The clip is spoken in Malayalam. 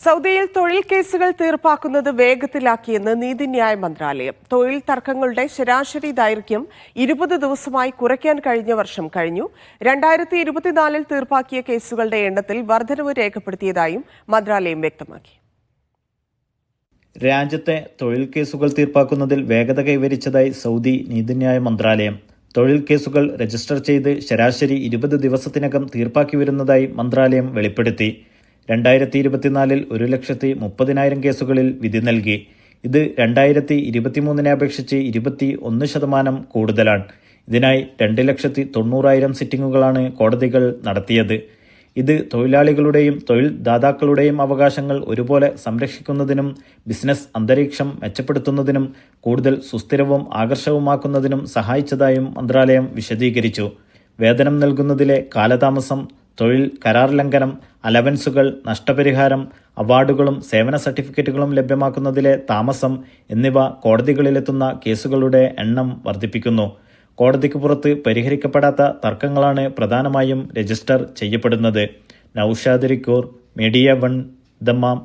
സൗദിയിൽ തൊഴിൽ കേസുകൾ തീർപ്പാക്കുന്നത് വേഗത്തിലാക്കിയെന്ന് നീതിന്യായ മന്ത്രാലയം. തൊഴിൽ തർക്കങ്ങളുടെ ശരാശരി ദൈർഘ്യം 20 ദിവസമായി കുറയ്ക്കാൻ കഴിഞ്ഞ വർഷം കഴിഞ്ഞു. 2024 തീർപ്പാക്കിയ കേസുകളുടെ എണ്ണത്തിൽ വർധനവ് രേഖപ്പെടുത്തിയതായും മന്ത്രാലയം വ്യക്തമാക്കി. രാജ്യത്തെ തൊഴിൽ കേസുകൾ തീർപ്പാക്കുന്നതിൽ വേഗത കൈവരിച്ചതായി സൗദി നീതിന്യായ മന്ത്രാലയം. തൊഴിൽ കേസുകൾ രജിസ്റ്റർ ചെയ്ത് ശരാശരി 20 ദിവസത്തിനകം തീർപ്പാക്കി വരുന്നതായി മന്ത്രാലയം വെളിപ്പെടുത്തി. 2024 1,30,000 കേസുകളിൽ വിധി നൽകി. ഇത് 2023 അപേക്ഷിച്ച് 21% കൂടുതലാണ്. ഇതിനായി 2,90,000 സിറ്റിംഗുകളാണ് കോടതികൾ നടത്തിയത്. ഇത് തൊഴിലാളികളുടെയും തൊഴിൽ ദാതാക്കളുടെയും അവകാശങ്ങൾ ഒരുപോലെ സംരക്ഷിക്കുന്നതിനും ബിസിനസ് അന്തരീക്ഷം മെച്ചപ്പെടുത്തുന്നതിനും കൂടുതൽ സുസ്ഥിരവും ആകർഷകവുമാക്കുന്നതിനും സഹായിച്ചതായും മന്ത്രാലയം വിശദീകരിച്ചു. വേതനം നൽകുന്നതിലെ കാലതാമസം, തൊഴിൽ കരാർ ലംഘനം, അലവൻസുകൾ, നഷ്ടപരിഹാരം, അവാർഡുകളും സേവന സർട്ടിഫിക്കറ്റുകളും ലഭ്യമാക്കുന്നതിലെ താമസം എന്നിവ കോടതികളിലെത്തുന്ന കേസുകളുടെ എണ്ണം വർദ്ധിപ്പിക്കുന്നു. കോടതിക്ക് പുറത്ത് പരിഹരിക്കപ്പെടാത്ത തർക്കങ്ങളാണ് പ്രധാനമായും രജിസ്റ്റർ ചെയ്യപ്പെടുന്നത്. Naushad റിക്കൂർ, media 1, Dammam.